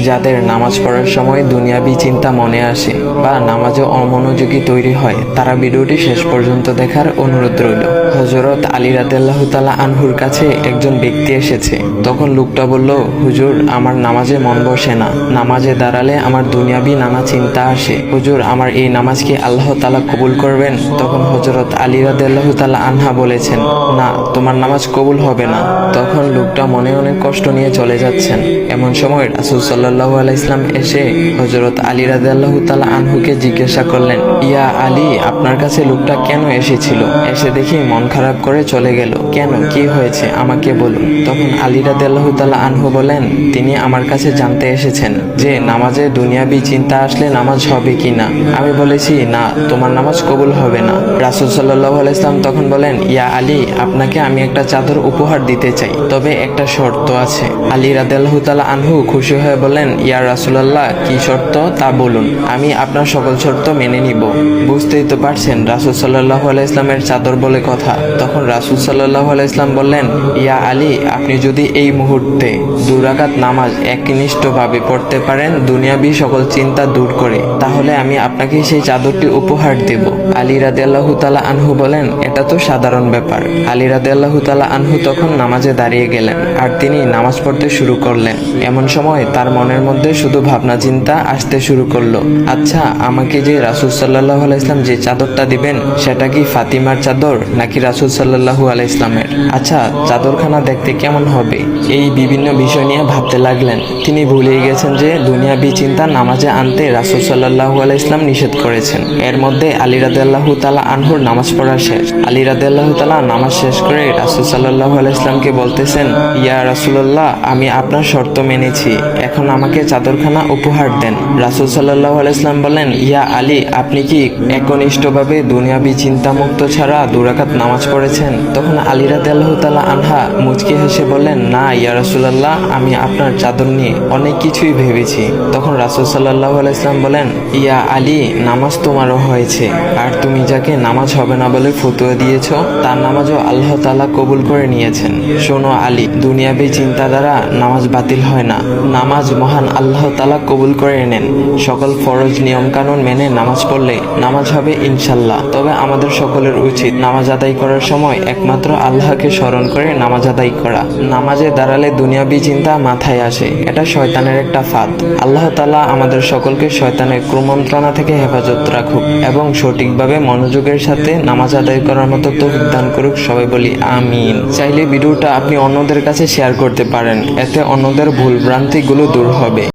যাদের নামাজ পড়ার সময় দুনিয়াবি চিন্তা মনে আসে বা নামাজে অমনোযোগী তৈরি হয়, তারা ভিডিওটি শেষ পর্যন্ত দেখার অনুরোধ রইল। হযরত আলী রাদিয়াল্লাহু তাআলা আনহুর কাছে একজন ব্যক্তি এসেছে। তখন লোকটা বলল, হুজুর, আমার নামাজে মন বসে না। নামাজে দাঁড়ালে আমার দুনিয়াবি নানা চিন্তা আসে। হুজুর, আমার এই নামাজ কি আল্লাহ তাআলা কবুল করবেন? তখন হযরত আলী রাদিয়াল্লাহু তাআলা আনহা বলেছেন, না, তোমার নামাজ কবুল হবে না। তখন লোকটা মনে অনেক কষ্ট নিয়ে চলে যাচ্ছেন। এমন সময় রাসূল সাল্লাল্লাহু আলাইহি ওয়াসাল্লাম এসে হযরত আলী রাদিয়াল্লাহু তাআলা আনহুকে জিজ্ঞাসা করলেন, ইয়া আলী, আপনার কাছে লোকটা কেন এসেছিল? এসে দেখি মন খারাপ করে চলে গেল। কেন, কি হয়েছে আমাকে বলুন। তখন আলী রাদিয়াল্লাহু তাআলা আনহু বলেন, তিনি আমার কাছে জানতে এসেছেন যে নামাজে দুনিয়াবি চিন্তা আসলে নামাজ হবে কিনা। আমি বলেছি, না, তোমার নামাজ কবুল হবে না। রাসূল সাল্লাল্লাহু আলাইহি ওয়াসাল্লাম তখন বলেন, ইয়া আলী, আপনাকে আমি একটা চাদর উপহার দিতে চাই, তবে একটা শর্ত আছে। আলী রাদিয়াল্লাহু তাআলা আনহু খুশি হয়ে বলেন, ইয়া রাসূলুল্লাহ, কি শর্ত তা বলুন, আমি আপনার সকল শর্ত মেনে নিব। বুঝতেই তো পারছেন রাসূল সাল্লাল্লাহু আলাইহি ওয়াসাল্লামের চাদর বলে কথা। তখন রাসূল সাল্লাল্লাহু আলাইহি ওয়াসাল্লাম বললেন, ইয়া আলী, আপনি যদি এই মুহূর্তে 2 রাকাত নামাজ একনিষ্ঠভাবে পড়তে পারেন দুনিয়াবি সকল চিন্তা দূর করে, তাহলে আমি আপনাকে সেই চাদরটি উপহার দেব। আলী রাদিয়াল্লাহু তাআলা আনহু বলেন, এটা তো সাধারণ ব্যাপার। আলী রাদিয়াল্লাহু তাআলা আনহু তখন নামাজে দাঁড়িয়ে গেলেন আর তিনি নামাজ পড়তে শুরু করলেন। এমন সময় তার মনের মধ্যে শুধু ভাবনা চিন্তা আসতে শুরু করলো, আচ্ছা, আমাকে যে রাসূল সাল্লাল্লাহু আলাইহি ওয়াসাল্লাম যে চাদরটা দিবেন সেটা কি ফাতিমার চাদর নাকি রাসূল সাল্লাল্লাহু আলাইহি ওয়াসাল্লামের? আচ্ছা, চাদরখানা দেখতে কেমন হবে? এই বিভিন্ন বিষয় নিয়ে ভাবতে লাগলেন। তিনি ভুলেই গেছেন যে দুনিয়াবি চিন্তা নামাজে আনতে রাসূল সাল্লাল্লাহু আলাইহি ওয়াসাল্লাম নিষেধ করেছেন। এর মধ্যে আলী রাদিয়াল্লাহু তাআলা আনহুর নামাজ পড়া শেষ। আলী রাদিয়াল্লাহু তাআলা নামাজ শেষ করে রাসূল সাল্লাল্লাহু আলাইহি ওয়াসাল্লামকে বলতেছেন, ইয়া রাসূলুল্লাহ, আমি আপনার শর্ত মেনেছি, এখন আমাকে চাদরখানা উপহার দেন। রাসূল সাল্লাল্লাহু আলাইহি ওয়াসাল্লাম বলেন, ইয়া আলী, আপনি কি একনিষ্ঠভাবে দুনিয়াবি চিন্তা মুক্ত ছাড়া 2 রাকাত নামাজ পড়েছেন? তখন আলী রাদিয়াল্লাহু তাআলা আনহা মুচকি হেসে বললেন, না ইয়া রাসূলুল্লাহ, আমি আপনার চাদর নিয়ে অনেক কিছুই ভেবেছি। তখন রাসূল সাল্লাল্লাহু আলাইহি ওয়াসাল্লাম বলেন, ইয়া আলী, নামাজ তোমারও হয়েছে, আর তুমি যাকে নামাজ হবে না বলে ফতোয়া দিয়েছ তার নামাজও আল্লাহ তাআলা কবুল করে নিয়েছেন। শোনো আলী, দুনিয়াবি চিন্তা দ্বারা নামাজ বাতিল হয় না, নামাজ মহান আল্লাহ তাআলা কবুল করে নেন। সকল ফরজ নিয়ম কানুন মেনে নামাজ পড়লে নামাজ হবে ইনশাল্লাহ। তবে আমাদের সকলের উচিত নামাজ আদায় করার সময় একমাত্র আল্লাহকে স্মরণ করে নামাজ আদায় করা। নামাজে দাঁড়ালে দুনিয়াবি চিন্তা মাথায় আসে, এটা শয়তানের একটা ফাঁদ। আল্লাহ তাআলা আমাদের সকলকে শয়তানের কুমন্ত্রণা থেকে হেফাজত রাখুক এবং সঠিকভাবে মনোযোগের সাথে নামাজ আদায় করার মতো তৌফিক দান করুক। সবাই বলি আমিন। চাইলে ভিডিওটা আপনি অন্যদের কাছে শেয়ার করতে পারেন, এতে অন্যদের ভুল ভ্রান্তিগুলো দূর হবে।